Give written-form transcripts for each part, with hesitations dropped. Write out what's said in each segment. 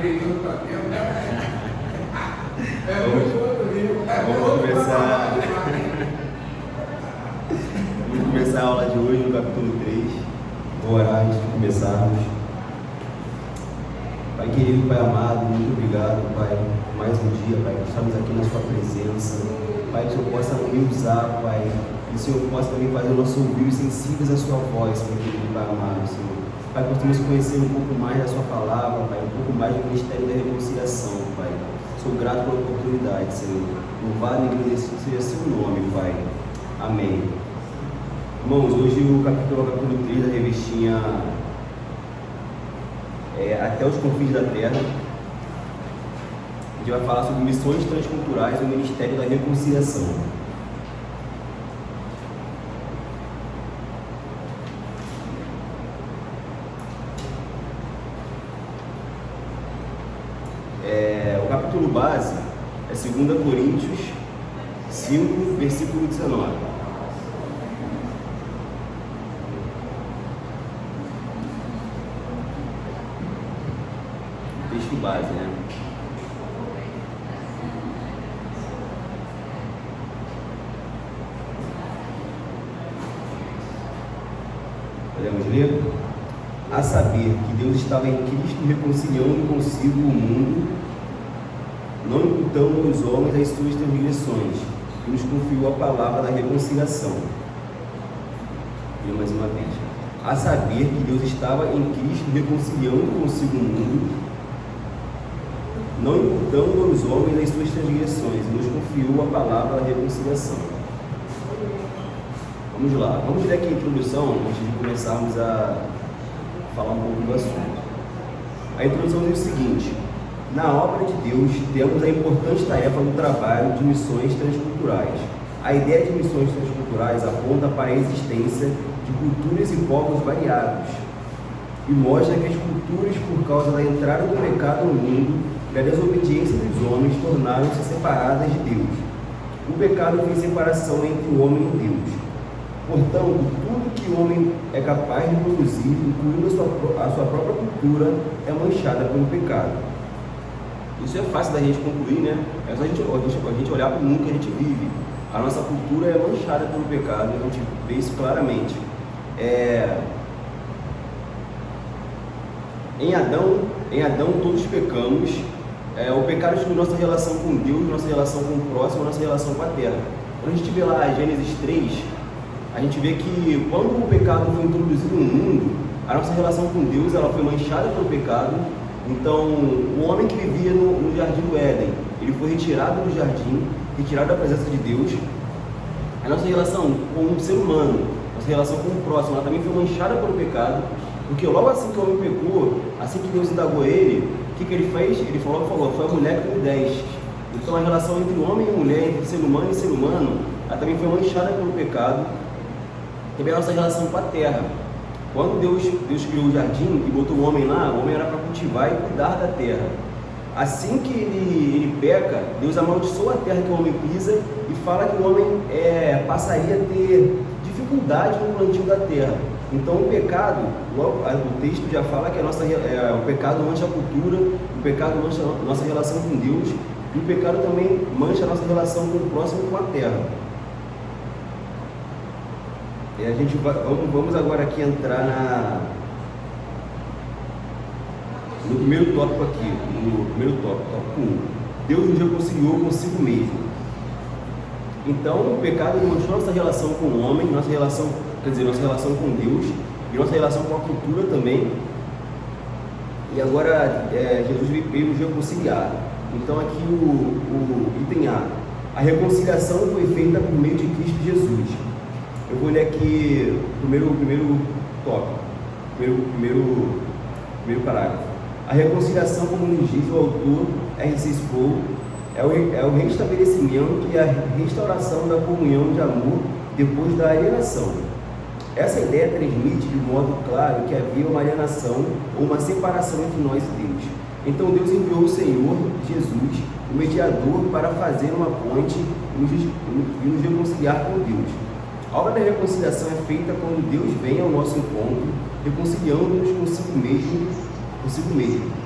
Vamos começar a aula de hoje no capítulo 3. Vou orar antes de começarmos. Pai querido, Pai amado, muito obrigado, Pai, por mais um dia, Pai, que estamos aqui na Sua presença. Pai, que o Senhor possa me usar, Pai, que o Senhor possa também fazer os nossos ouvidos sensíveis à Sua voz, Pai querido, Pai amado, Senhor. Pai, possamos conhecer um pouco mais da Sua palavra, Pai, um pouco mais do ministério da reconciliação, Pai. Sou grato pela oportunidade, Senhor. Louvado e agradecido seja seu nome, Pai. Amém. Irmãos, hoje o capítulo 3 da revistinha Até os Confins da Terra. A gente vai falar sobre missões transculturais no Ministério da Reconciliação. O capítulo base é 2 Coríntios 5, versículo 19. Texto base, né? Podemos ler? A saber que Deus estava em Cristo reconciliando consigo o mundo, não imputando aos homens as suas transgressões, e nos confiou a palavra da reconciliação. E mais uma vez. A saber que Deus estava em Cristo reconciliando consigo o mundo, não imputando aos homens as suas transgressões, e nos confiou a palavra da reconciliação. Vamos lá, vamos ler aqui a introdução antes de começarmos a falar um pouco do assunto. A introdução diz o seguinte: na obra de Deus temos a importante tarefa do trabalho de missões transculturais. A ideia de missões transculturais aponta para a existência de culturas e povos variados e mostra que as culturas, por causa da entrada do pecado no mundo e da desobediência dos homens, tornaram-se separadas de Deus. O pecado fez separação entre o homem e Deus. Portanto, tudo que o homem é capaz de produzir, incluindo a sua própria cultura, é manchada pelo pecado. Isso é fácil da gente concluir, né? É só a gente olhar para o mundo que a gente vive. A nossa cultura é manchada pelo pecado, a gente vê isso claramente. Em Adão todos pecamos. O pecado exclui nossa relação com Deus, nossa relação com o próximo, nossa relação com a terra. Quando a gente vê lá Gênesis 3, a gente vê que quando o pecado foi introduzido no mundo, a nossa relação com Deus ela foi manchada pelo pecado. Então, o homem que vivia no jardim do Éden, ele foi retirado do jardim, retirado da presença de Deus. A nossa relação com o ser humano, nossa relação com o próximo, ela também foi manchada pelo pecado, porque logo assim que o homem pecou, assim que Deus indagou ele, o que ele fez? Ele falou, foi a mulher que me deste. Então, a relação entre homem e mulher, entre ser humano e ser humano, ela também foi manchada pelo pecado. Também a nossa relação com a terra. Quando Deus criou o jardim e botou o homem lá, o homem era para cultivar e cuidar da terra. Assim que ele peca, Deus amaldiçoa a terra que o homem pisa e fala que o homem passaria a ter dificuldade no plantio da terra. Então o pecado, o texto já fala que o pecado mancha a cultura, o pecado mancha a nossa relação com Deus e o pecado também mancha a nossa relação com o próximo e com a terra. Vamos agora aqui entrar no primeiro tópico aqui, tópico 1. Deus nos reconciliou consigo mesmo. Então, o pecado mostrou nossa relação com o homem, nossa relação com Deus e nossa relação com a cultura também. E agora, Jesus veio nos reconciliar. Então, aqui o item A. A reconciliação foi feita por meio de Cristo Jesus. Eu vou ler aqui o primeiro tópico, primeiro parágrafo. A reconciliação, como nos diz o autor R.C. Sproul, é o restabelecimento e a restauração da comunhão de amor depois da alienação. Essa ideia transmite de modo claro que havia uma alienação ou uma separação entre nós e Deus. Então Deus enviou o Senhor Jesus, o mediador, para fazer uma ponte e nos reconciliar com Deus. A obra da reconciliação é feita quando Deus vem ao nosso encontro, reconciliando-nos consigo mesmo,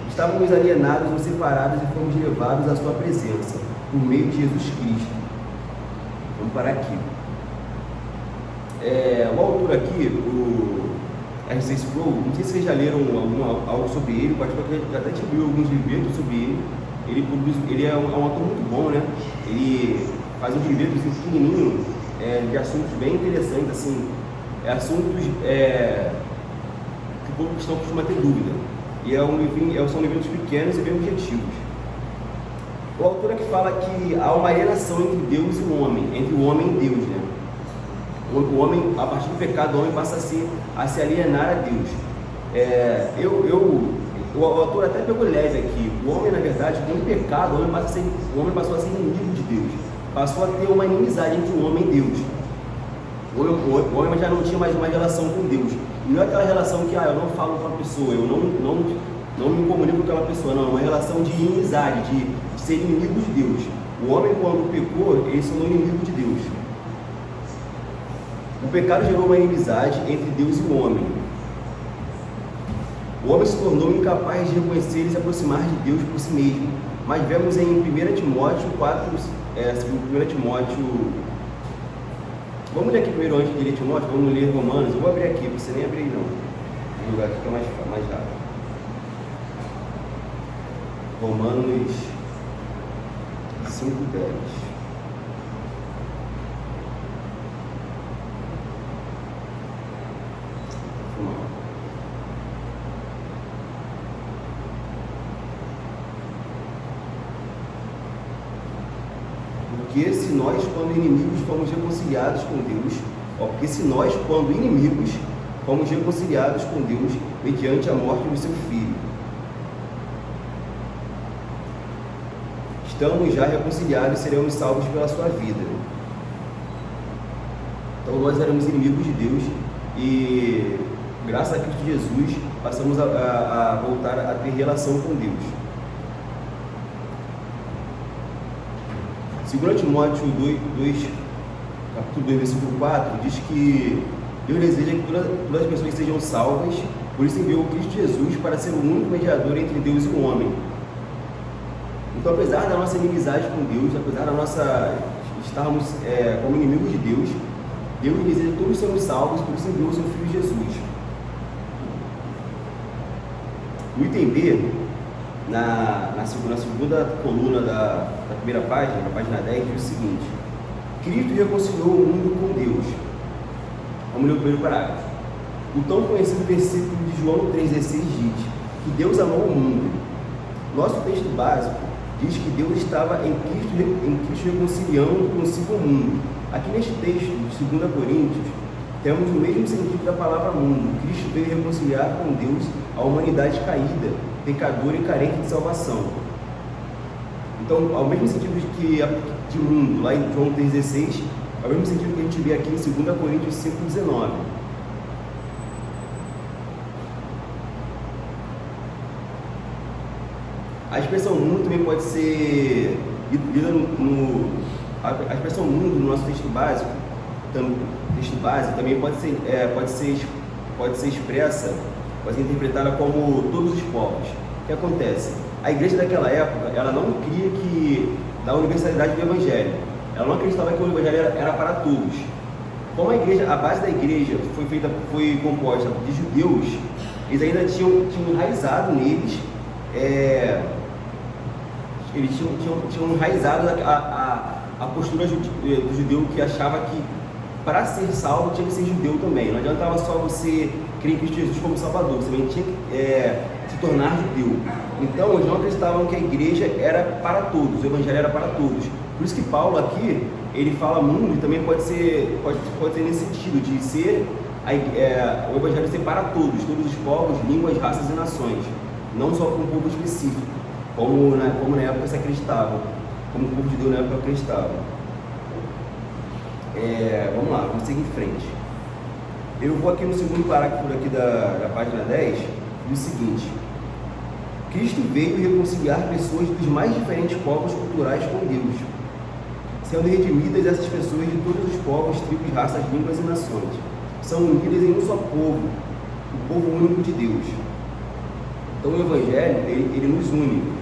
Estávamos alienados ou separados e fomos levados à sua presença, por meio de Jesus Cristo. Vamos parar aqui. O autor aqui, o R.C. Sproul, não sei se vocês já leram algo sobre ele, o pastor até viu alguns livros sobre ele. Ele é um autor muito bom, né? Ele faz uns livros pequenininhos, de assuntos bem interessantes, assim, assuntos que o povo cristão costuma ter dúvida. E são livros pequenos e bem objetivos. O autor aqui fala que há uma alienação entre Deus e o homem, entre o homem e Deus, né? O homem, a partir do pecado, o homem passa a se alienar a Deus. O autor até pegou leve aqui. O homem, na verdade, com o pecado, o homem passou a ser inimigo de Deus. Passou a ter uma inimizade entre o homem e Deus. O homem já não tinha mais uma relação com Deus. Não é aquela relação que eu não falo com a pessoa, eu não me comunico com aquela pessoa. Não, é uma relação de inimizade, de ser inimigo de Deus. O homem, quando pecou, ele se tornou inimigo de Deus. O pecado gerou uma inimizade entre Deus e o homem. O homem se tornou incapaz de reconhecer e se aproximar de Deus por si mesmo. Mas vemos em 1 Timóteo 4, 1 Timóteo... Vamos ler aqui primeiro antes de ler Timóteo, vamos ler Romanos. Eu vou abrir aqui, você nem abrir não. O lugar aqui fica mais rápido. Romanos 5:10. Porque se nós, quando inimigos, fomos reconciliados com Deus, porque se nós, quando inimigos, fomos reconciliados com Deus mediante a morte do seu Filho, estamos já reconciliados e seremos salvos pela sua vida. Então nós éramos inimigos de Deus e, graças a Cristo Jesus, passamos a voltar a ter relação com Deus. 2 Timóteo 2, capítulo 2, versículo 4, diz que Deus deseja que todas as pessoas sejam salvas, por isso enviou Cristo Jesus para ser o único mediador entre Deus e o homem. Então, apesar da nossa inimizade com Deus, apesar da nossa estarmos como inimigos de Deus, Deus deseja que todos sejamos salvos, por isso enviou o seu Filho Jesus. O item B, na segunda coluna da primeira página, na página 10, diz o seguinte: Cristo reconciliou o mundo com Deus. Vamos ler o primeiro parágrafo. O tão conhecido versículo de João 3,16 diz que Deus amou o mundo. Nosso texto básico diz que Deus estava em Cristo reconciliando consigo o mundo. Aqui neste texto de 2 Coríntios, temos o mesmo sentido da palavra mundo. Cristo veio reconciliar com Deus a humanidade caída, pecadora e carente de salvação. Então, ao mesmo sentido de mundo, lá em João 3,16, ao mesmo sentido que a gente vê aqui em 2 Coríntios 5,19. A expressão mundo também pode ser lida a expressão mundo no nosso texto básico também pode ser expressa, pode ser interpretada como todos os povos. O que acontece? A igreja daquela época, ela não cria da universalidade do evangelho. Ela não acreditava que o evangelho era para todos. Como a base da igreja foi composta de judeus, eles ainda tinham enraizado neles, eles tinham enraizado a postura do judeu, que achava que para ser salvo tinha que ser judeu também. Não adiantava só você crer em Cristo Jesus como Salvador, você também tinha que se tornar judeu. Então eles não acreditavam que a igreja era para todos, o evangelho era para todos. Por isso que Paulo aqui, ele fala mundo, e também pode ser nesse sentido, de ser o evangelho ser para todos os povos, línguas, raças e nações, não só para um povo específico, como na época se acreditava, como o povo de Deus na época acreditava. Vamos lá, vamos seguir em frente. Eu vou aqui no segundo parágrafo aqui da página 10, diz o seguinte: Cristo veio reconciliar pessoas dos mais diferentes povos culturais com Deus, sendo redimidas essas pessoas de todos os povos, tribos, raças, línguas e nações. São unidas em um só povo, o povo único de Deus. Então o Evangelho, ele nos une.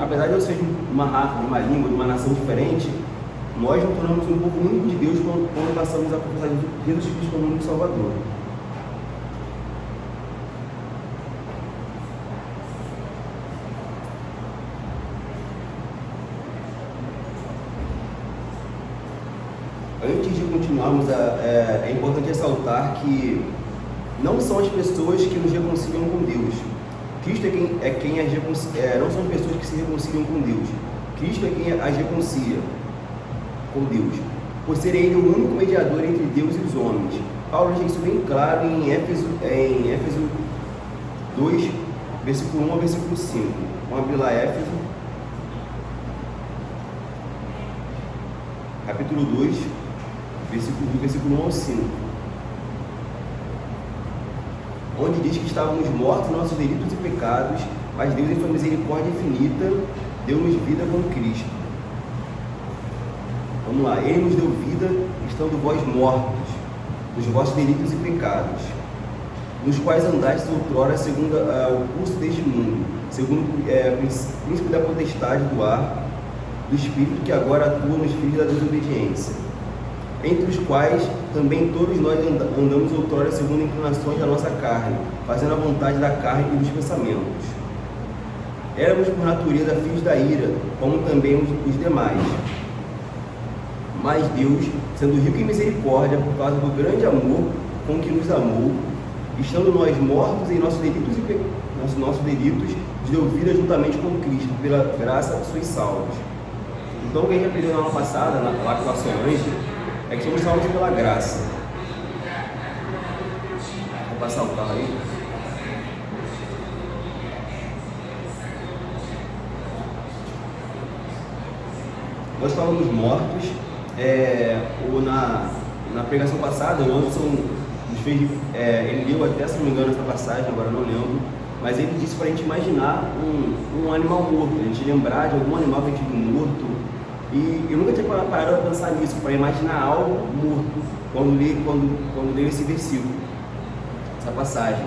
Apesar de eu ser de uma raça, de uma língua, de uma nação diferente, nós nos tornamos um povo único de Deus quando passamos a professar Jesus Cristo como único Salvador. Antes de continuarmos, é importante ressaltar que não são as pessoas que nos reconciliam com Deus. Cristo é quem as reconcilia, não são as pessoas que se reconciliam com Deus. Cristo é quem as reconcilia com Deus, por ser Ele o único mediador entre Deus e os homens. Paulo deixa isso bem claro em Éfeso 2, versículo 1 ao versículo 5. Vamos abrir lá Éfeso, capítulo 2, versículo 1 ao 5. Onde diz que estávamos mortos em nossos delitos e pecados, mas Deus, em sua misericórdia infinita, deu-nos vida com Cristo. Vamos lá, Ele nos deu vida, estando vós mortos, dos vossos delitos e pecados, nos quais andastes outrora segundo o curso deste mundo, segundo o príncipe da potestade do ar, do Espírito que agora atua nos filhos da desobediência, entre os quais também todos nós andamos outrora segundo inclinações da nossa carne, fazendo a vontade da carne e dos pensamentos. Éramos por natureza filhos da ira, como também os demais. Mas Deus, sendo rico em misericórdia, por causa do grande amor com que nos amou, estando nós mortos em nossos delitos, nos deu vida juntamente com Cristo, pela graça sois salvos. Então, o que a gente aprendeu na aula passada, lá com a Solange, é que somos salvos pela graça. Vou passar o carro aí. Nós estávamos mortos. Na pregação passada, o Anderson nos fez, ele leu até, se não me engano, essa passagem, agora não lembro, mas ele disse para a gente imaginar um animal morto, a gente lembrar de algum animal que a gente viu morto. E eu nunca tinha parado para pensar nisso, para imaginar algo morto quando leio esse versículo, essa passagem.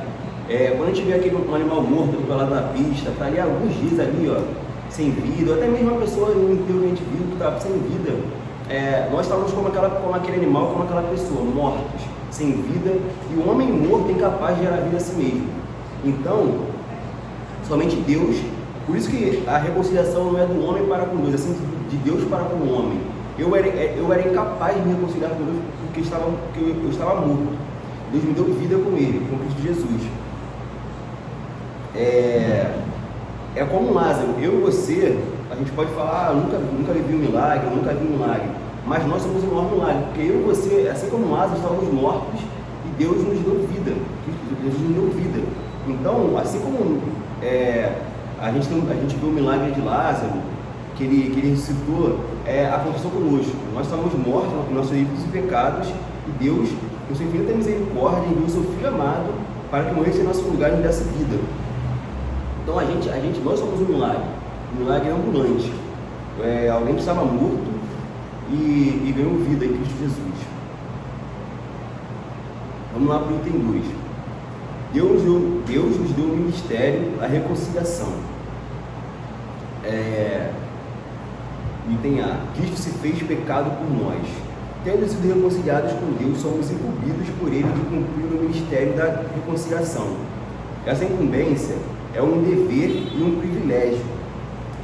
Quando a gente vê um animal morto do lado da pista, está ali alguns dias ali, ó, sem vida, ou até mesmo uma pessoa no enterro que a gente viu que estava sem vida, nós estávamos como aquele animal, como aquela pessoa, mortos, sem vida, e o homem morto é incapaz de gerar vida a si mesmo. Então, somente Deus, por isso que a reconciliação não é do homem para com Deus, é assim de Deus para com o homem. Eu era incapaz de me reconciliar com Deus porque eu estava morto. Deus me deu vida com Ele, com Cristo Jesus. É como Lázaro, eu e você, a gente pode falar, nunca vivi um milagre, nunca vi um milagre, mas nós somos o maior milagre, porque eu e você, assim como Lázaro, estávamos mortos e Deus nos deu vida. Deus nos deu vida. Então, assim como a gente viu o milagre de Lázaro, que ele ressuscitou, aconteceu conosco. Nós estávamos mortos em nossos delitos e pecados, e Deus, com sua infinita misericórdia, enviou o seu Filho amado para que morresse em nosso lugar e nos desse vida. Então nós somos um milagre ambulante. Alguém que estava morto e ganhou vida em Cristo Jesus. Vamos lá para o item 2. Deus nos deu o ministério da reconciliação. Item A. Cristo se fez pecado por nós. Tendo sido reconciliados com Deus, somos incumbidos por Ele de cumprir o ministério da reconciliação. Essa incumbência é um dever e um privilégio.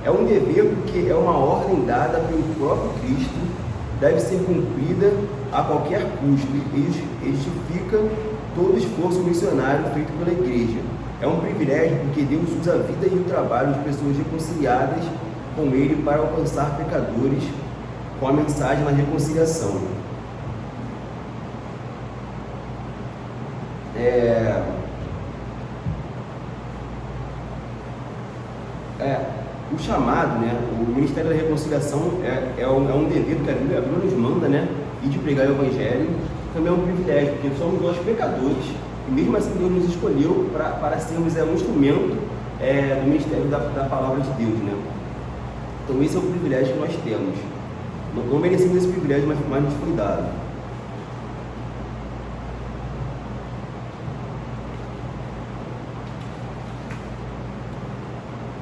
É um dever porque é uma ordem dada pelo próprio Cristo, deve ser cumprida a qualquer custo e justifica todo esforço missionário feito pela Igreja. É um privilégio porque Deus usa a vida e o trabalho de pessoas reconciliadas com Ele para alcançar pecadores com a mensagem da reconciliação. O chamado, né, o Ministério da Reconciliação é um dever que a Bíblia nos manda, né, e de pregar o Evangelho também é um privilégio, porque somos nós pecadores, e mesmo assim Deus nos escolheu para sermos um instrumento do Ministério da Palavra de Deus, né. Então esse é o privilégio que nós temos. Não merecemos esse privilégio, mas nos foi dado.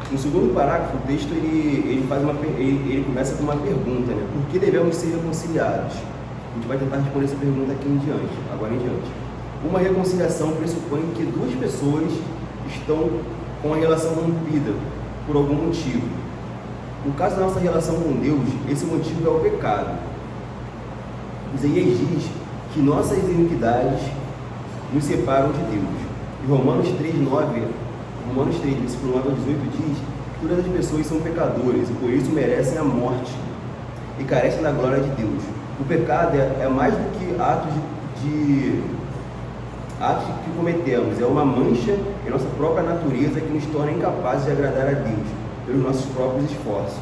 No segundo parágrafo, o texto ele começa com uma pergunta, né? Por que devemos ser reconciliados? A gente vai tentar responder essa pergunta agora em diante. Uma reconciliação pressupõe que duas pessoas estão com a relação rompida por algum motivo. No caso da nossa relação com Deus, esse motivo é o pecado. Isaías diz que nossas iniquidades nos separam de Deus. E Romanos 3, versículo 9 ao 18 diz que todas as pessoas são pecadoras e por isso merecem a morte e carecem da glória de Deus. O pecado é mais do que atos que cometemos, é uma mancha em nossa própria natureza que nos torna incapazes de agradar a Deus pelos nossos próprios esforços.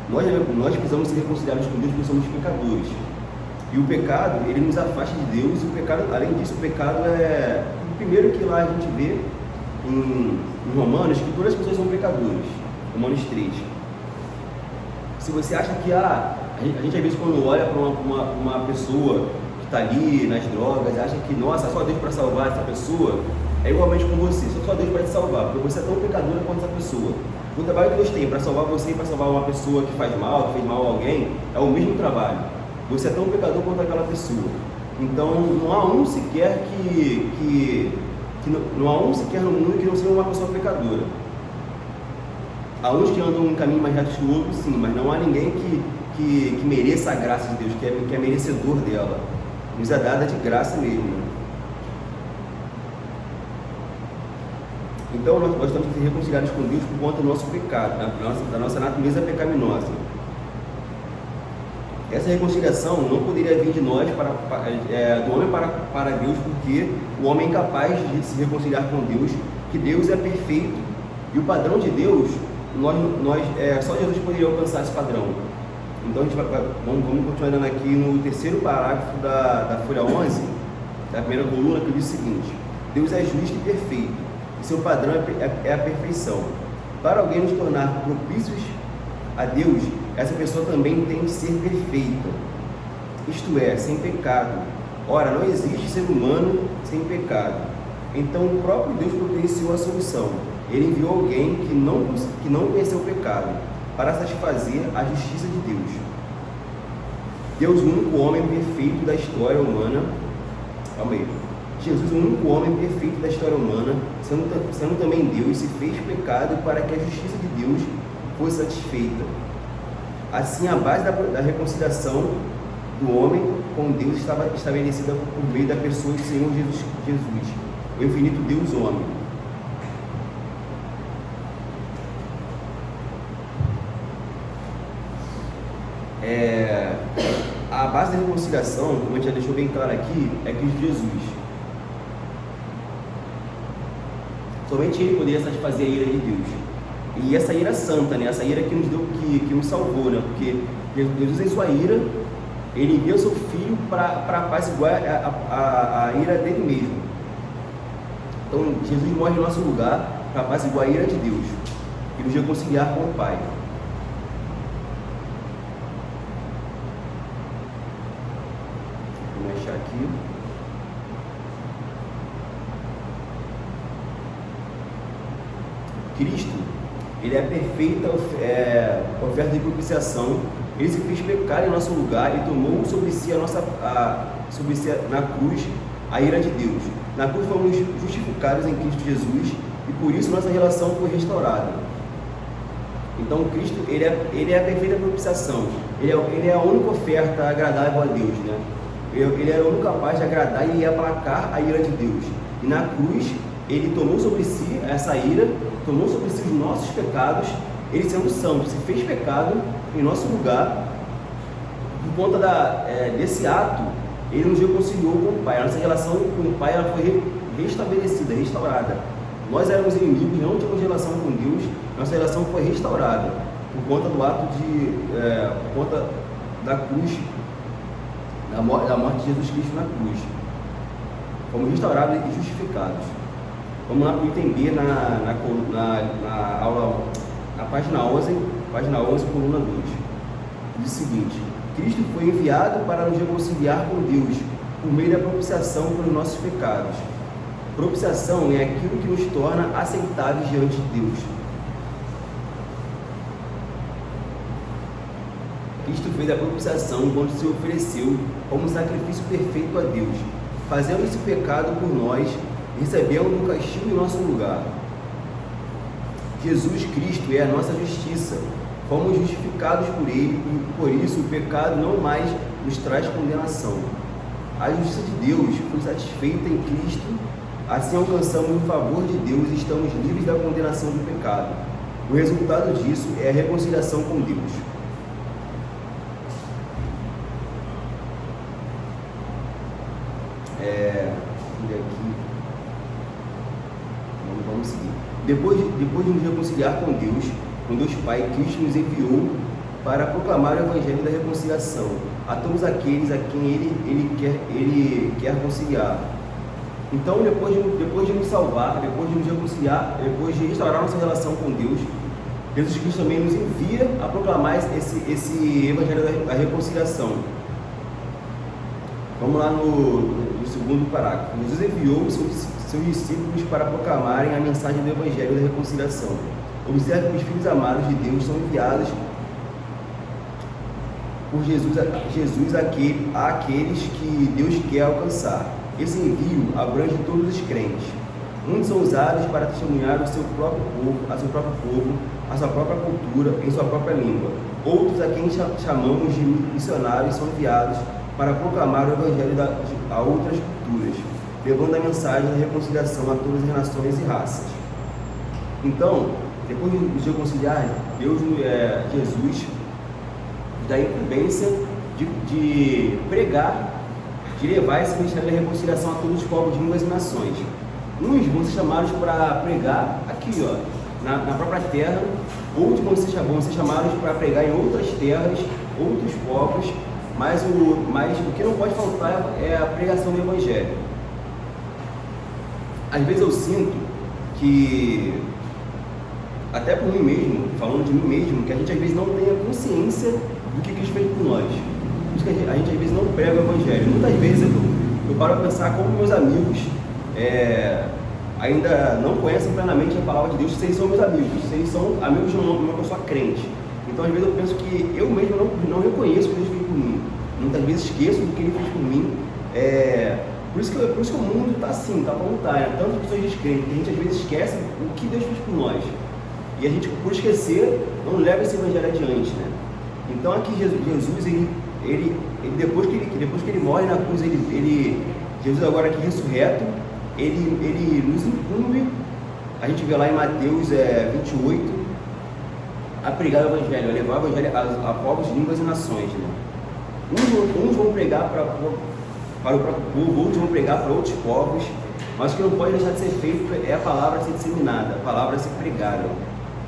Nós precisamos ser reconciliados com Deus porque somos pecadores. E o pecado, ele nos afasta de Deus, e o pecado, além disso, o pecado é o primeiro que lá a gente vê em Romanos, que todas as pessoas são pecadores. Romanos 3. Se você acha que a gente às vezes quando olha para uma pessoa que está ali nas drogas, acha que, nossa, só Deus para salvar essa pessoa, é igualmente com você, só Deus para te salvar, porque você é tão pecadora quanto essa pessoa. O trabalho que Deus tem para salvar você e para salvar uma pessoa que fez mal a alguém, é o mesmo trabalho. Você é tão pecador quanto aquela pessoa. Então não há um sequer não há um sequer no mundo que não seja uma pessoa pecadora. Há uns que andam um caminho mais reto que o outro, sim, mas não há ninguém que mereça a graça de Deus, que é merecedor dela. Nos é dada de graça mesmo. Então nós estamos reconciliados com Deus por conta do nosso pecado, da nossa natureza pecaminosa. Essa reconciliação não poderia vir de nós, do homem para Deus, porque o homem é incapaz de se reconciliar com Deus, que Deus é perfeito. E o padrão de Deus, só Jesus poderia alcançar esse padrão. Então vamos continuar olhando aqui no terceiro parágrafo da folha 11, da primeira coluna, que diz o seguinte: Deus é justo e perfeito, e seu padrão é a perfeição. Para alguém nos tornar propícios a Deus, essa pessoa também tem de ser perfeita, isto é, sem pecado. Ora, não existe ser humano sem pecado. Então o próprio Deus providenciou a solução. Ele enviou alguém que não conheceu o pecado, para satisfazer a justiça de Deus. Deus, o único homem perfeito da história humana. Jesus, o único homem perfeito da história humana, sendo também Deus, se fez pecado para que a justiça de Deus fosse satisfeita. Assim, a base da reconciliação do homem com Deus estava estabelecida por meio da pessoa do Senhor Jesus, o infinito Deus homem. A base da reconciliação, como a gente já deixou bem claro aqui, é Cristo Jesus. Somente Ele poderia satisfazer a ira de Deus. E essa ira santa, né? Essa ira que nos deu, que nos salvou, né? Porque Jesus, em sua ira, Ele enviou seu Filho para apaziguar a ira dele mesmo. Então Jesus morre no nosso lugar para apaziguar a ira de Deus e nos reconciliar com o Pai. Vou achar aqui. Cristo, Ele é a perfeita oferta de propiciação. Ele se fez pecar em nosso lugar e tomou sobre si na cruz a ira de Deus. Na cruz fomos justificados em Cristo Jesus e por isso nossa relação foi restaurada. Então Cristo, ele é a perfeita propiciação. Ele é a única oferta agradável a Deus, né? Ele é o único capaz de agradar e aplacar a ira de Deus. E na cruz, Ele tomou sobre si essa ira, tomou sobre si os nossos pecados. Ele, sendo santo, se fez pecado em nosso lugar. Por conta desse ato, Ele nos reconciliou com o Pai. A nossa relação com o Pai, ela foi restabelecida, restaurada. Nós éramos inimigos, não tínhamos relação com Deus. Nossa relação foi restaurada por conta do ato por conta da cruz, da morte de Jesus Cristo na cruz. Fomos restaurados e justificados. Vamos lá para o item B na aula, na página 11, coluna 2. Diz o seguinte: Cristo foi enviado para nos reconciliar com Deus por meio da propiciação pelos nossos pecados. Propiciação é aquilo que nos torna aceitáveis diante de Deus. Cristo fez a propiciação quando se ofereceu como sacrifício perfeito a Deus, fazendo esse pecado por nós, recebendo o castigo em nosso lugar. Jesus Cristo é a nossa justiça. Fomos justificados por Ele e, por isso, o pecado não mais nos traz condenação. A justiça de Deus foi satisfeita em Cristo, assim alcançamos o favor de Deus e estamos livres da condenação do pecado. O resultado disso é a reconciliação com Deus. Vamos seguir. Depois de nos reconciliar com Deus Pai, Cristo nos enviou para proclamar o Evangelho da reconciliação a todos aqueles a quem Ele quer conciliar. Então, depois de nos salvar, depois de nos reconciliar, depois de restaurar nossa relação com Deus, Jesus Cristo também nos envia a proclamar esse Evangelho da reconciliação. Vamos lá no segundo parágrafo. Jesus enviou seus discípulos para proclamarem a mensagem do Evangelho da reconciliação. Observe que os filhos amados de Deus são enviados por Jesus àqueles que Deus quer alcançar. Esse envio abrange todos os crentes. Muitos são usados para testemunhar o seu próprio povo, a seu próprio povo, a sua própria cultura, em sua própria língua. Outros, a quem chamamos de missionários, são enviados para proclamar o Evangelho a outras culturas, levando a mensagem da reconciliação a todas as nações e raças. Então, depois de nos reconciliar, Jesus dá a incumbência de pregar, de levar esse ministério da reconciliação a todos os povos, línguas e nações. Uns vão ser chamados para pregar aqui, na própria terra, outros vão ser chamados para pregar em outras terras, outros povos, mas o que não pode faltar é a pregação do Evangelho. Às vezes eu sinto que, até por mim mesmo, falando de mim mesmo, que a gente às vezes não tem a consciência do que Cristo fez por nós. Por isso que a gente às vezes não prega o Evangelho. Muitas vezes eu paro a pensar como meus amigos ainda não conhecem plenamente a palavra de Deus, se eles são meus amigos, se eles são amigos de uma pessoa crente. Então às vezes eu penso que eu mesmo não reconheço o que Deus fez por mim. Muitas vezes esqueço do que Ele fez por mim. Por isso que o mundo está assim, está como está, tantas pessoas descrentes, que a gente às vezes esquece o que Deus fez por nós. E a gente, por esquecer, não leva esse Evangelho adiante, né? Então aqui Jesus, depois que ele morre na cruz, Jesus agora aqui ressurreto, ele nos incumbe, a gente vê lá em Mateus 28, a pregar o Evangelho, a levar o Evangelho a povos, línguas e nações, né? Uns vão pregar para o próprio povo, outros vão pregar para outros povos, mas o que não pode deixar de ser feito é a palavra ser disseminada, a palavra ser pregada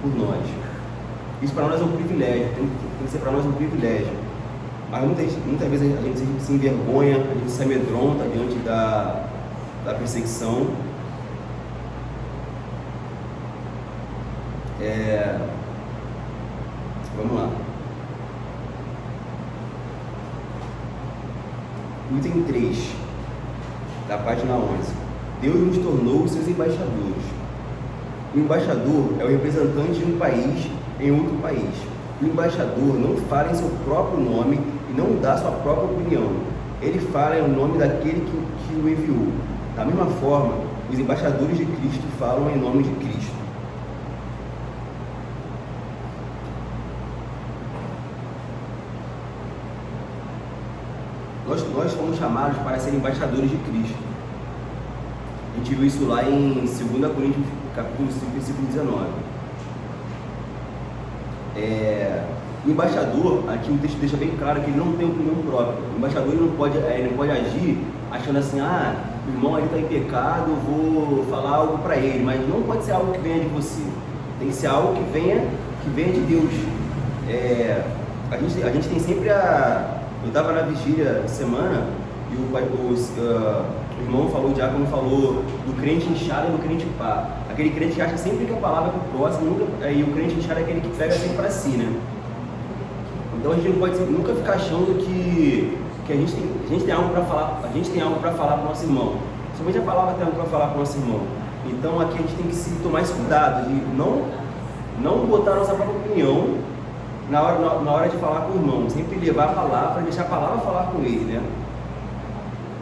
por nós. Isso para nós é um privilégio, tem que ser para nós um privilégio. Mas muitas vezes a gente se envergonha, a gente se amedronta diante da perseguição. Vamos lá. Item 3, da página 11. Deus nos tornou seus embaixadores. O embaixador é o representante de um país em outro país. O embaixador não fala em seu próprio nome e não dá sua própria opinião. Ele fala em nome daquele que o enviou. Da mesma forma, os embaixadores de Cristo falam em nome de Cristo. Nós fomos chamados para ser embaixadores de Cristo. A gente viu isso lá em 2 Coríntios, capítulo 5, versículo 19. O embaixador, aqui o texto deixa bem claro que ele não tem opinião própria. O embaixador ele não pode agir achando assim, o irmão ali está em pecado, eu vou falar algo para ele, mas não pode ser algo que venha de você. Tem que ser algo que venha de Deus. A gente tem sempre Eu estava na vigília semana e o irmão falou, o diácono falou do crente inchado e do crente pá. Aquele crente que acha sempre que a palavra é para o próximo, e o crente inchado é aquele que pega sempre para si, né? Então a gente não pode nunca ficar achando que a gente tem algo para falar, para o nosso irmão. somente a palavra tem para falar com o nosso irmão. Então aqui a gente tem que se tomar esse cuidado de não botar a nossa própria opinião na hora de falar com o irmão, sempre levar a palavra, deixar a palavra falar com ele, né?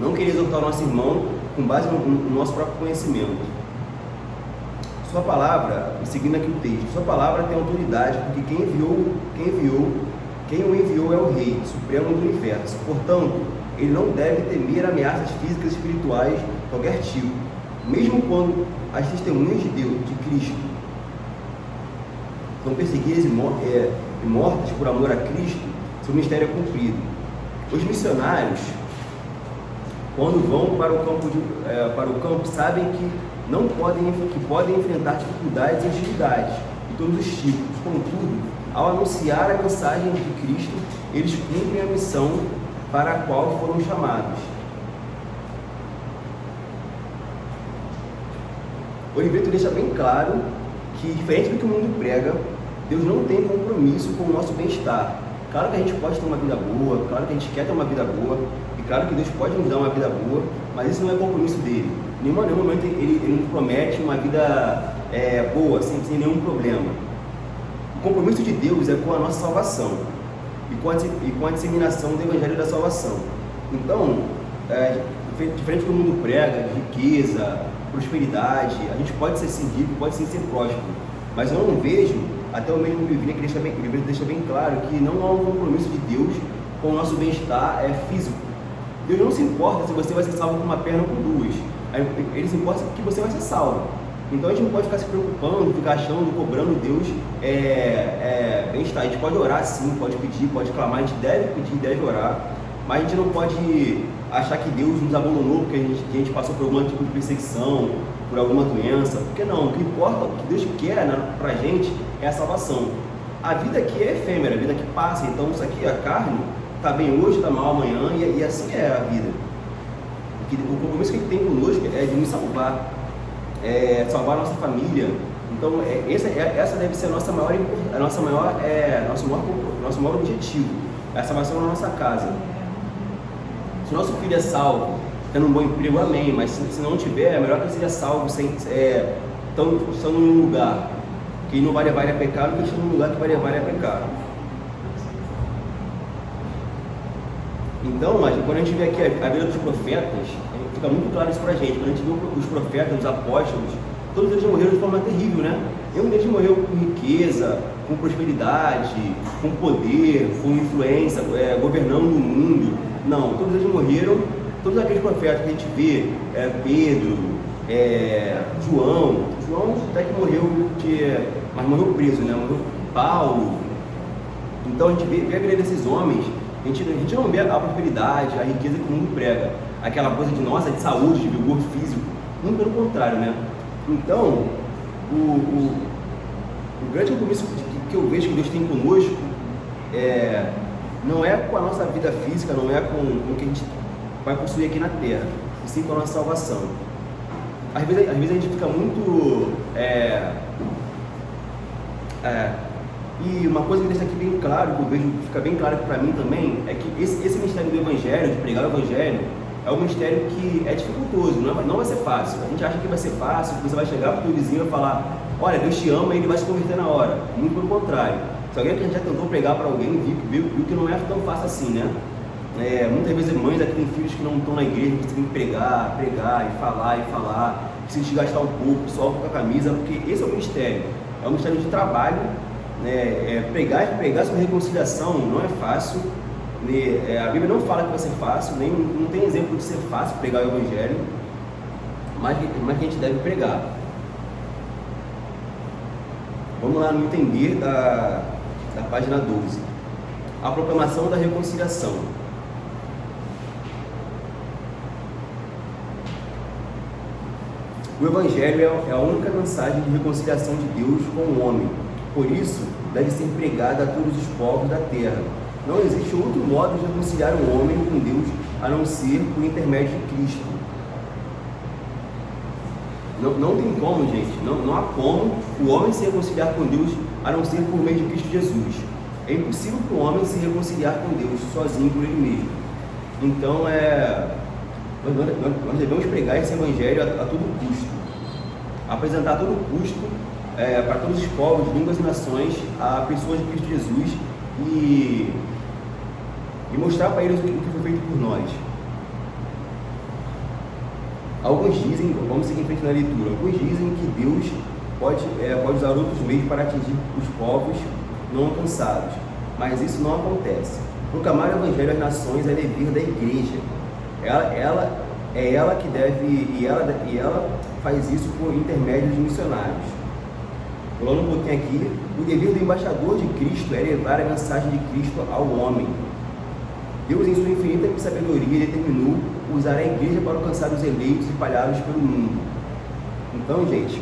Não querer exortar o nosso irmão com base no nosso próprio conhecimento. Sua palavra, seguindo aqui o texto, sua palavra tem autoridade, porque quem o enviou é o Rei, Supremo do Universo. Portanto, ele não deve temer ameaças físicas e espirituais de qualquer tipo, mesmo quando as testemunhas de Deus, de Cristo, são perseguidas e mortas por amor a Cristo, seu ministério é cumprido. Os missionários, quando vão para o campo, sabem que podem enfrentar dificuldades e hostilidades de todos os tipos. Contudo, ao anunciar a mensagem de Cristo, eles cumprem a missão para a qual foram chamados. Oliveto deixa bem claro que, diferente do que o mundo prega, Deus não tem compromisso com o nosso bem-estar. Claro que a gente pode ter uma vida boa, claro que a gente quer ter uma vida boa, e claro que Deus pode nos dar uma vida boa, mas isso não é compromisso dele. Em nenhum momento ele nos promete uma vida boa, sem nenhum problema. O compromisso de Deus é com a nossa salvação e com a disseminação do Evangelho da salvação. Então, diferente do que o mundo prega, de riqueza, prosperidade, a gente pode ser sim rico, pode sim ser próspero, mas eu não vejo, até o mesmo Bíblia deixa bem claro que não há um compromisso de Deus com o nosso bem-estar físico. Deus não se importa se você vai ser salvo com uma perna ou com duas, ele se importa que você vai ser salvo. Então a gente não pode ficar se preocupando, ficar achando, cobrando Deus bem-estar. A gente pode orar sim, pode pedir, pode clamar, a gente deve pedir, deve orar, mas a gente não pode achar que Deus nos abandonou porque a gente passou por algum tipo de perseguição, por alguma doença, porque não, o que importa, o que Deus quer pra gente é a salvação. A vida aqui é efêmera, a vida que passa, então isso aqui, a carne, tá bem hoje, tá mal amanhã, e assim é a vida. O compromisso que Ele tem conosco é de nos salvar, salvar a nossa família. Então essa deve ser nosso maior objetivo, é a salvação da nossa casa. Se nosso filho é salvo, tendo um bom emprego, amém, mas se não tiver, é melhor que ele seja salvo estando em um lugar que não vai levar ele a pecado, do que estando em um lugar que vai levar ele a pecado. Então, quando a gente vê aqui a vida dos profetas, fica muito claro isso pra gente. Quando a gente vê os profetas, os apóstolos, todos eles morreram de forma terrível, né? Nenhum deles morreu com riqueza, com prosperidade, com poder, com influência, governando o mundo. Não, todos eles morreram. Todos aqueles profetas que a gente vê, Pedro, João até que morreu, mas morreu preso, né? Morreu Paulo. Então a gente vê a vida desses homens, a gente não vê a prosperidade, a riqueza que o mundo prega, aquela coisa de saúde, de vigor físico, muito pelo contrário, né? Então, o grande compromisso que eu vejo que Deus tem conosco não é com a nossa vida física, não é com o que a gente vai possuir aqui na terra, e sim com a nossa salvação. Às vezes a gente fica muito e uma coisa que deixa aqui bem claro, que eu vejo, fica bem claro para mim também, é que esse ministério do Evangelho, de pregar o Evangelho, é um ministério que é dificultoso, não vai ser fácil. A gente acha que vai ser fácil, que você vai chegar para o teu vizinho e falar, olha, Deus te ama e ele vai se converter na hora. Muito pelo contrário. Se alguém que já tentou pregar para alguém, viu que não é tão fácil assim, né? Muitas vezes mães aqui têm filhos que não estão na igreja, que tem que pregar e falar, que se desgastar um pouco, só com a camisa, porque esse é o ministério. É um ministério de trabalho, né? Pregar sobre reconciliação não é fácil. A Bíblia não fala que vai ser fácil, não tem exemplo de ser fácil pregar o Evangelho, mas que a gente deve pregar. Vamos lá no entender da página 12. A proclamação da reconciliação. O Evangelho é a única mensagem de reconciliação de Deus com o homem. Por isso, deve ser pregada a todos os povos da terra. Não existe outro modo de reconciliar o homem com Deus a não ser por intermédio de Cristo. Não tem como, gente. Não há como o homem se reconciliar com Deus a não ser por meio de Cristo Jesus. É impossível para o homem se reconciliar com Deus sozinho por ele mesmo. Então, Nós devemos pregar esse evangelho a todo custo, apresentar a todo custo para todos os povos, línguas e nações a pessoa de Cristo Jesus e mostrar para eles o que foi feito por nós. Alguns dizem, vamos seguir em frente na leitura, alguns dizem que Deus pode usar outros meios para atingir os povos não alcançados, mas isso não acontece. Proclamar o evangelho às nações é dever da igreja. Ela que deve, e ela faz isso por intermédio de missionários. Falando um pouquinho aqui, o dever do embaixador de Cristo é levar a mensagem de Cristo ao homem. Deus, em sua infinita sabedoria, determinou usar a igreja para alcançar os eleitos espalhados pelo mundo. Então, gente,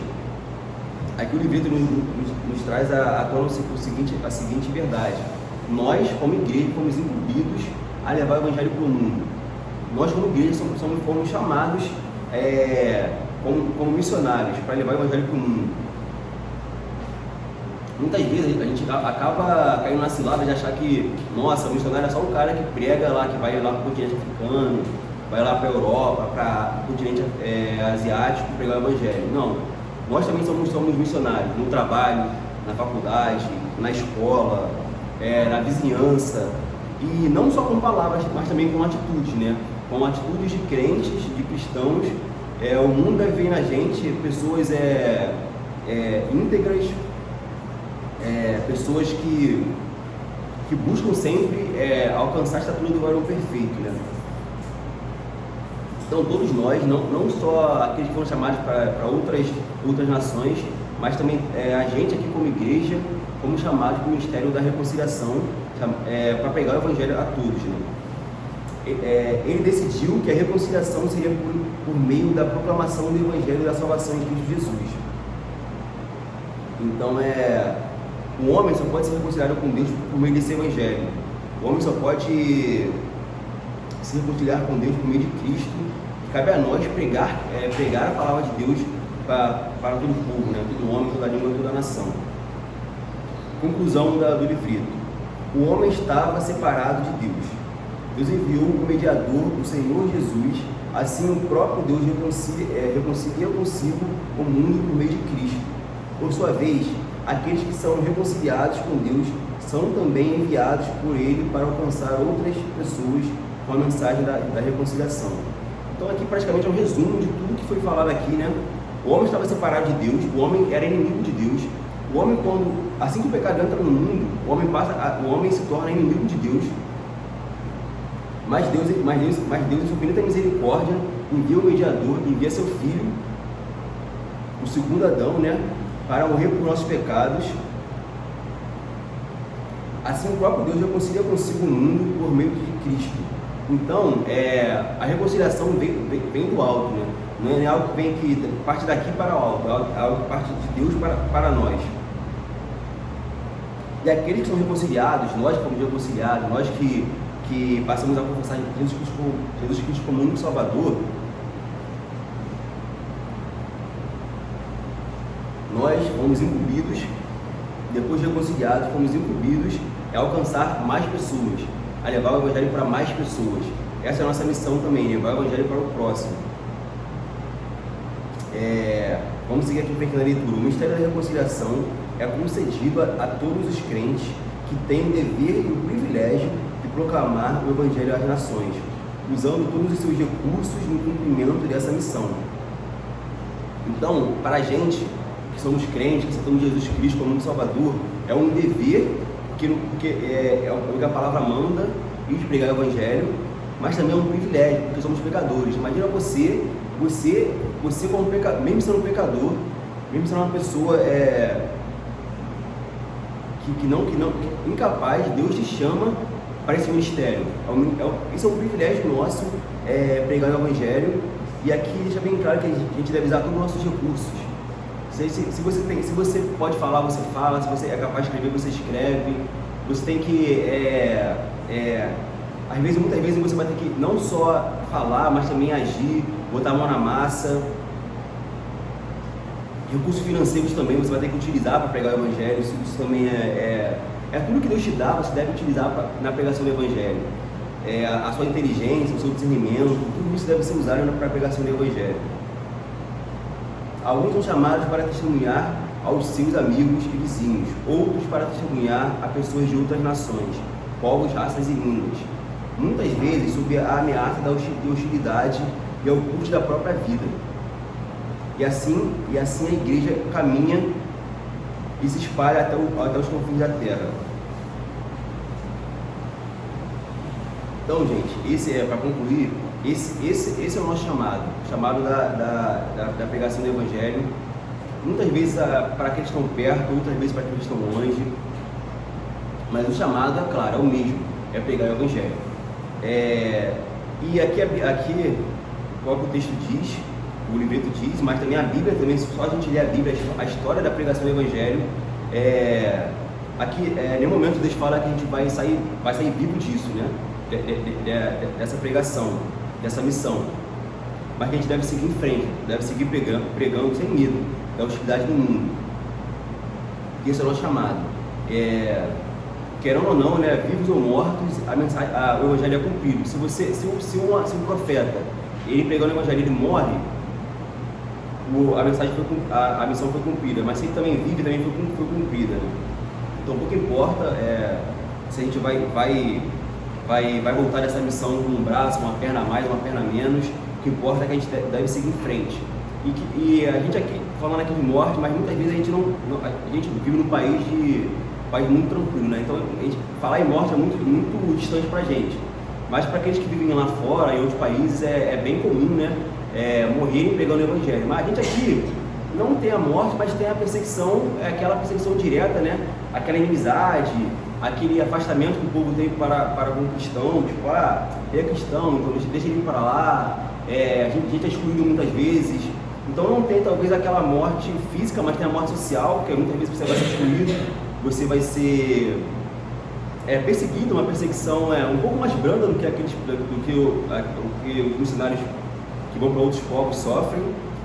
aqui o livreto nos traz a seguinte verdade. Nós, como igreja, fomos incumbidos a levar o evangelho para o mundo. Nós, como igreja, fomos chamados como missionários para levar o evangelho para o mundo. Muitas vezes a gente acaba caindo na cilada de achar que, nossa, o missionário é só um cara que prega lá, que vai lá para o continente africano, vai lá para a Europa, para o continente asiático pregar o evangelho. Não, nós também somos missionários no trabalho, na faculdade, na escola, na vizinhança, e não só com palavras, mas também com atitudes, né? Com atitudes de crentes, de cristãos. O mundo deve ver na gente pessoas íntegras, pessoas que buscam sempre alcançar a estatura do varão perfeito, né? Então todos nós, não só aqueles que foram chamados para outras nações, mas também a gente aqui como igreja, fomos chamados para o Ministério da Reconciliação, para pregar o Evangelho a todos, né? Ele decidiu que a reconciliação seria por meio da proclamação do Evangelho da salvação em Cristo Jesus. Então o homem só pode ser reconciliado com Deus por meio desse Evangelho. O homem só pode se reconciliar com Deus por meio de Cristo. Cabe a nós pregar a palavra de Deus para todo o povo, né? Todo homem, toda língua, toda nação. Conclusão do livreto. O homem estava separado de Deus. Deus enviou o mediador, o Senhor Jesus. Assim o próprio Deus reconcilia consigo o mundo por meio de Cristo. Por sua vez, aqueles que são reconciliados com Deus são também enviados por Ele para alcançar outras pessoas com a mensagem da reconciliação. Então aqui praticamente é um resumo de tudo que foi falado aqui, né? O homem estava separado de Deus, o homem era inimigo de Deus. O homem, assim que o pecado entra no mundo, o homem se torna inimigo de Deus. Mas Deus, em sua infinita misericórdia, envia o mediador, envia seu filho, o segundo Adão, né? Para morrer por nossos pecados. Assim o próprio Deus reconcilia consigo o mundo por meio de Cristo. Então, a reconciliação vem do alto, né? Não é algo que parte daqui para o alto, é algo que parte de Deus para nós. E aqueles que são reconciliados, nós que fomos reconciliados, nós que passamos a confessar Jesus Cristo como único Salvador, nós fomos incumbidos, depois de reconciliados, fomos incumbidos a alcançar mais pessoas, a levar o Evangelho para mais pessoas. Essa é a nossa missão também, levar o Evangelho para o próximo. Vamos seguir aqui na leitura. O mistério da reconciliação é concedido a todos os crentes que têm o dever e o privilégio de proclamar o Evangelho às nações, usando todos os seus recursos no cumprimento dessa missão. Então, para a gente que somos crentes, que aceitamos Jesus Cristo como um Salvador, é um dever, porque é o que a palavra manda, e de pregar o Evangelho, mas também é um privilégio, porque somos pecadores. Imagina você como pecador, mesmo sendo um pecador, mesmo sendo uma pessoa incapaz, Deus te chama para esse ministério. Isso é um privilégio nosso, pregar o Evangelho, e aqui deixa bem claro que a gente deve usar todos os nossos recursos. Se você pode falar, você fala. Se você é capaz de escrever, você escreve. Você tem que muitas vezes você vai ter que não só falar, mas também agir, botar a mão na massa. Recursos financeiros também você vai ter que utilizar para pregar o Evangelho. Isso também é tudo que Deus te dá, você deve utilizar na pregação do Evangelho. a sua inteligência, o seu discernimento, tudo isso deve ser usado para a pregação do Evangelho. Alguns são chamados para testemunhar aos seus amigos e vizinhos, outros para testemunhar a pessoas de outras nações, povos, raças e línguas, muitas vezes sob a ameaça da hostilidade e ao custo da própria vida. E assim a igreja caminha e se espalha até os confins da terra. Então, gente, para concluir, esse é o nosso chamado da pregação do Evangelho. Muitas vezes para aqueles que estão perto, outras vezes para aqueles que estão longe, mas o chamado, é claro, é o mesmo, é pregar o Evangelho. E aqui o próprio texto diz, o livreto diz, mas também a Bíblia, também, só a gente ler a Bíblia, a história da pregação do Evangelho, aqui, em nenhum momento Deus fala que a gente vai sair vivo disso, né? Dessa pregação, dessa missão, mas que a gente deve seguir em frente, deve seguir pregando sem medo da hostilidade do mundo. Esse é o nosso chamado. Querendo ou não, né, vivos ou mortos, o Evangelho é cumprido. Se um profeta, ele pregando o Evangelho, ele morre, a missão foi cumprida, mas se ele também vive, também foi cumprida, né? Então, pouco importa se a gente vai voltar dessa missão com um braço, uma perna a mais, uma perna a menos. O que importa é que a gente deve seguir em frente. E a gente aqui, falando aqui de morte, mas muitas vezes a gente vive num país muito tranquilo, né? Então, falar em morte é muito distante pra gente. Mas para aqueles que vivem lá fora, em outros países, é bem comum, né? Morrerem pregando o Evangelho. Mas a gente aqui não tem a morte, mas tem a perseguição, aquela perseguição direta, né? Aquela inimizade, aquele afastamento que o povo tem para com o cristão, tipo, ele é cristão, então deixa ele ir para lá, a gente é excluído muitas vezes. Então não tem talvez aquela morte física, mas tem a morte social, que muitas vezes você vai ser excluído, você vai ser perseguido, uma perseguição um pouco mais branda do que os missionários que vão para outros povos sofrem,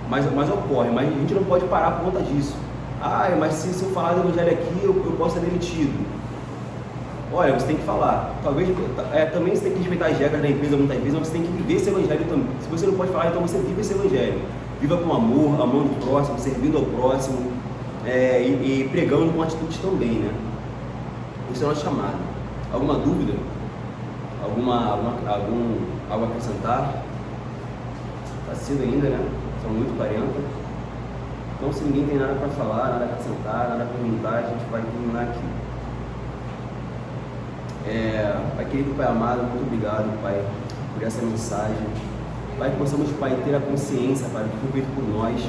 mas ocorre, mas a gente não pode parar por conta disso. Mas se eu falar do Evangelho aqui, eu posso ser demitido. Olha, você tem que falar. Talvez também você tem que respeitar as regras da empresa muitas vezes, mas você tem que viver esse Evangelho também. Se você não pode falar, então você vive esse Evangelho. Viva com amor, amando o próximo, servindo ao próximo e pregando com atitudes também, né? Isso é o nosso chamado. Alguma dúvida? Algo a acrescentar? Está cedo ainda, né? São 8h40. Então, se ninguém tem nada para falar, nada a acrescentar, nada a perguntar, a gente vai terminar aqui. Pai querido, Pai amado, muito obrigado, Pai, por essa mensagem. Pai, que possamos, Pai, ter a consciência, Pai, do que foi feito por nós.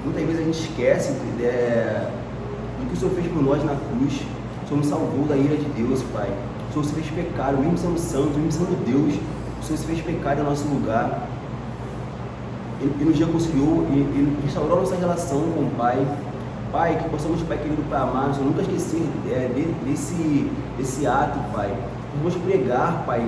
Muitas vezes a gente esquece do que o Senhor fez por nós na cruz. O Senhor nos salvou da ira de Deus, Pai. O Senhor se fez pecado, mesmo sendo santo, mesmo sendo Deus, o Senhor se fez pecado em nosso lugar. Ele nos reconciliou, Ele restaurou a nossa relação com o Pai. Pai, que possamos, Pai querido, Pai amado, Senhor, nunca esquecer desse ato, Pai. Vamos pregar, Pai,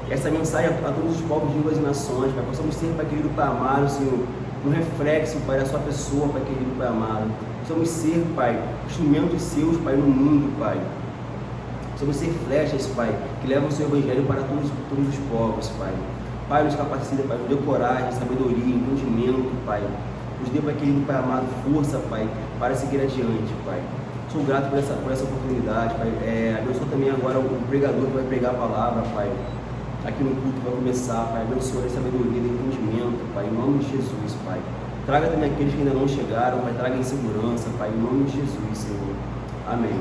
essa mensagem a todos os povos, línguas e nações, Pai. Possamos ser, Pai querido, Pai amado, Senhor, um reflexo, Pai, da sua pessoa, Pai querido, Pai amado. Possamos ser, Pai, instrumentos seus, Pai, no mundo, Pai. Possamos ser flechas, Pai, que levam o seu Evangelho para todos os povos, Pai. Pai, nos capacita, Pai, nos dê coragem, sabedoria, entendimento, Pai. Nos dê, Pai querido, Pai amado, força, Pai, para seguir adiante, Pai. Sou grato por essa oportunidade, Pai. Abençoa também agora o pregador que vai pregar a palavra, Pai. Aqui no culto vai começar, Pai. Abençoa a sabedoria, o entendimento, Pai, em nome de Jesus, Pai. Traga também aqueles que ainda não chegaram, Pai. Traga em segurança, Pai, em nome de Jesus, Senhor. Amém.